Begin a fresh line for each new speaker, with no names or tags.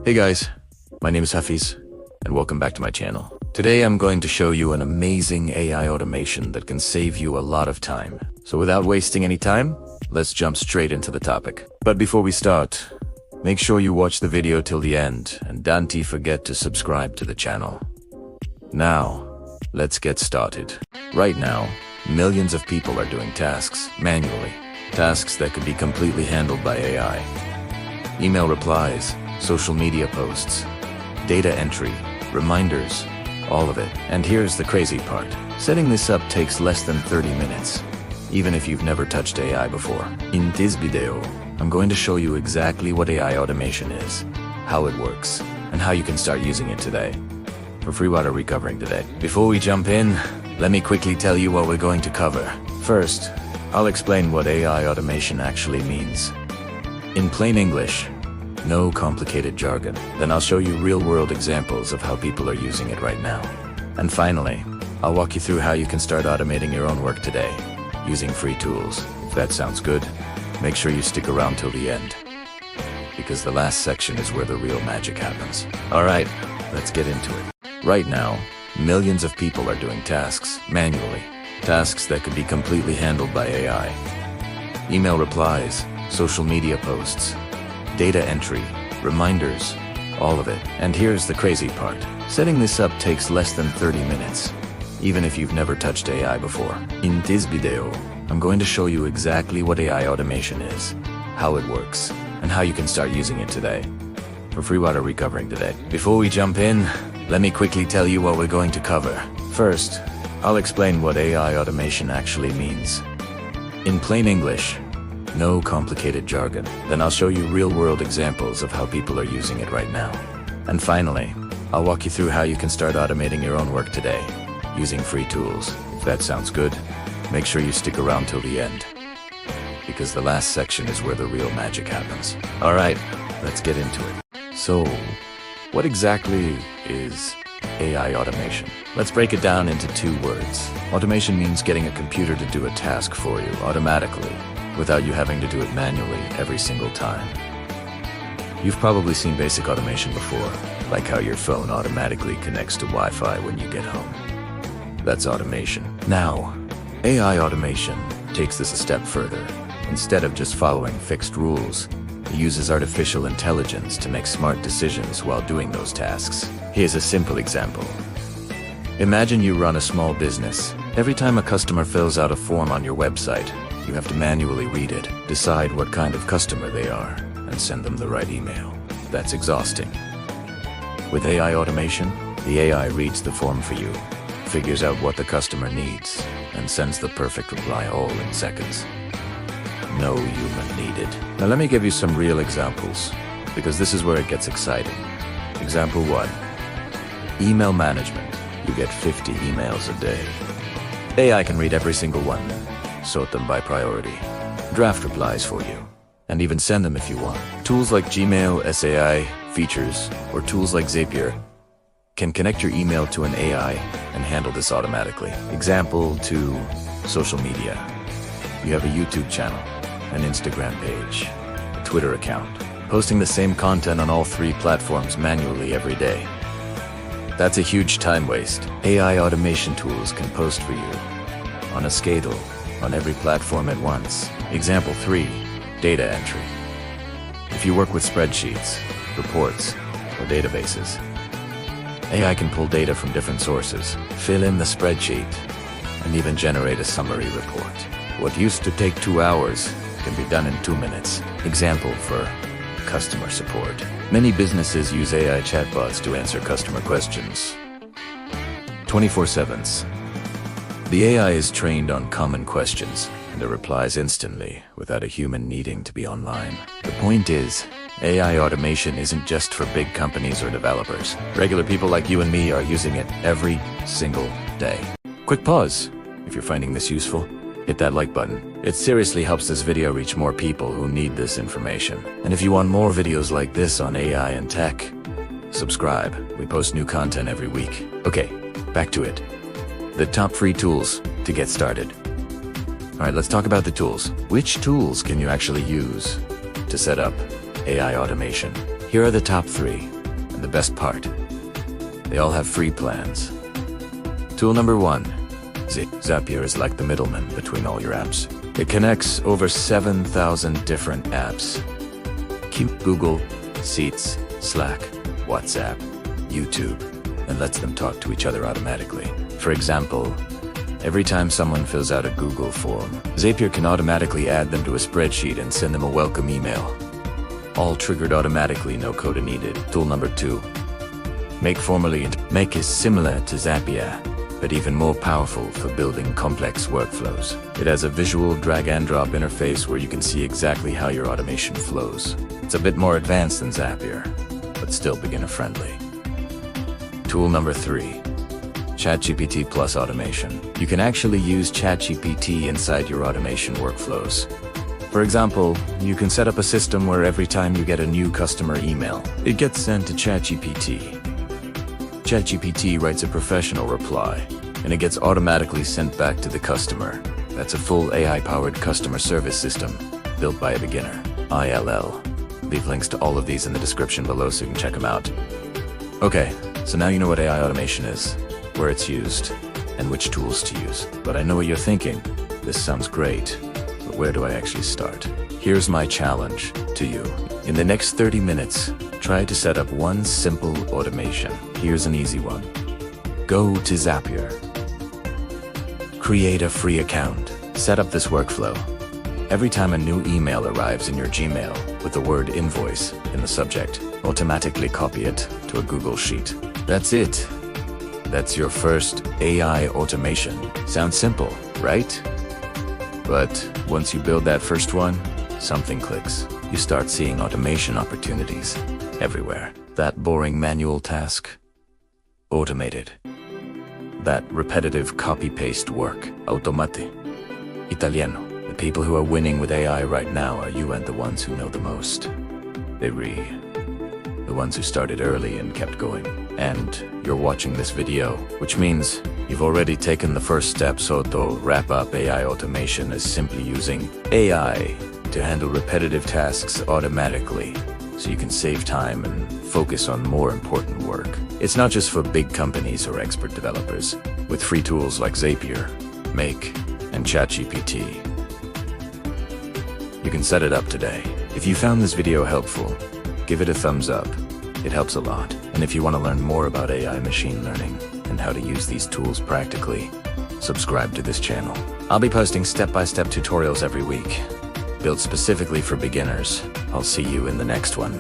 Hey guys, my name is Hafiz, and welcome back to my channel. Today I'm going to show you an amazing AI automation that can save you a lot of time. So without wasting any time, let's jump straight into the topic. But before we start, make sure you watch the video till the end, and don't forget to subscribe to the channel. Now, let's get started. Right now, millions of people are doing tasks manually. Tasks that could be completely handled by AI. Email replies, social media posts, data entry, reminders, all of it. And here's the crazy part. Setting this up takes less than 30 minutes, even if you've never touched AI before. In this video, I'm going to show you exactly what AI automation is, how it works, and how you can start using it today. For free, what are we covering today? Before we jump in, let me quickly tell you what we're going to cover. First, I'll explain what AI automation actually means. In plain English, no complicated jargon. Then I'll show you real-world examples of how people are using it right now. And finally, I'll walk you through how you can start automating your own work today, using free tools. If that sounds good, make sure you stick around till the end, because the last section is where the real magic happens. Alright, let's get into it. Right now, millions of people are doing tasks manually. Tasks that could be completely handled by AI. Email replies, social media posts, data entry, reminders, all of it. And here's the crazy part. Setting this up takes less than 30 minutes, even if you've never touched AI before. In this video, I'm going to show you exactly what AI automation is, how it works, and how you can start using it today. For free, what are we covering today? Before we jump in, let me quickly tell you what we're going to cover. First, I'll explain what AI automation actually means. In plain English, no complicated jargon. Then I'll show you real-world examples of how people are using it right now. And finally, I'll walk you through how you can start automating your own work today, using free tools. If that sounds good, make sure you stick around till the end, because the last section is where the real magic happens. Alright, let's get into it. So, what exactly is AI automation? Let's break it down into two words. Automation means getting a computer to do a task for you automatically, without you having to do it manually every single time. You've probably seen basic automation before, like how your phone automatically connects to Wi-Fi when you get home. That's automation. Now, AI automation takes this a step further. Instead of just following fixed rules, it uses artificial intelligence to make smart decisions while doing those tasks. Here's a simple example. Imagine you run a small business. Every time a customer fills out a form on your website, you have to manually read it, decide what kind of customer they are, and send them the right email. That's exhausting. With AI automation, the AI reads the form for you, figures out what the customer needs, and sends the perfect reply all in seconds. No human needed. Now let me give you some real examples, because this is where it gets exciting. Example 1. Email management. You get 50 emails a day. AI can read every single one, sort them by priority, draft replies for you, and even send them if you want. Tools like Gmail, SAI, features, or tools like Zapier can connect your email to an AI and handle this automatically. Example 2. Social media. You have a YouTube channel, an Instagram page, a Twitter account, posting the same content on all 3 platforms manually every day. That's a huge time waste. AI automation tools can post for you, on a schedule, on every platform at once. Example 3. Data entry. If you work with spreadsheets, reports, or databases, AI can pull data from different sources, fill in the spreadsheet, and even generate a summary report. What used to take 2 hours can be done in 2 minutes. Example for customer support. Many businesses use AI chatbots to answer customer questions 24/7. The AI is trained on common questions, and it replies instantly without a human needing to be online. The point is, AI automation isn't just for big companies or developers. Regular people like you and me are using it every single day. Quick pause. If you're finding this useful, hit that like button. It seriously helps this video reach more people who need this information. And if you want more videos like this on AI and tech, subscribe. We post new content every week. Okay, back to it. The top free tools to get started. All right, let's talk about the tools. Which tools can you actually use to set up AI automation? Here are the top 3. And the best part, they all have free plans. Tool number 1. Zapier is like the middleman between all your apps. It connects over 7,000 different apps. Keep Google, Sheets, Slack, WhatsApp, YouTube, and lets them talk to each other automatically. For example, every time someone fills out a Google form, Zapier can automatically add them to a spreadsheet and send them a welcome email. All triggered automatically, no code needed. Tool number 2. Make is similar to Zapier, but even more powerful for building complex workflows. It has a visual drag-and-drop interface where you can see exactly how your automation flows. It's a bit more advanced than Zapier, but still beginner-friendly. Tool number 3. ChatGPT plus automation. You can actually use ChatGPT inside your automation workflows. For example, you can set up a system where every time you get a new customer email, it gets sent to ChatGPT. ChatGPT writes a professional reply, and it gets automatically sent back to the customer. That's a full AI-powered customer service system, built by a beginner. ILL. Leave links to all of these in the description below so you can check them out. Okay, so now you know what AI automation is, where it's used, and which tools to use. But I know what you're thinking. This sounds great, but where do I actually start? Here's my challenge to you. In the next 30 minutes, try to set up one simple automation. Here's an easy one. Go to Zapier. Create a free account. Set up this workflow. Every time a new email arrives in your Gmail with the word invoice in the subject, automatically copy it to a Google Sheet. That's it. That's your first AI automation. Sounds simple, right? But once you build that first one, something clicks. You start seeing automation opportunities everywhere. That boring manual task, automated. That repetitive copy-paste work, automate. Italiano. The people who are winning with AI right now are you and the ones who know the most. The ones who started early and kept going. And you're watching this video, which means you've already taken the first step. So to wrap up, AI automation is simply using AI to handle repetitive tasks automatically, so you can save time and focus on more important work. It's not just for big companies or expert developers. With free tools like Zapier, Make, and ChatGPT, you can set it up today. If you found this video helpful, give it a thumbs up. It helps a lot. And if you want to learn more about AI machine learning and how to use these tools practically, subscribe to this channel. I'll be posting step-by-step tutorials every week, built specifically for beginners. I'll see you in the next one.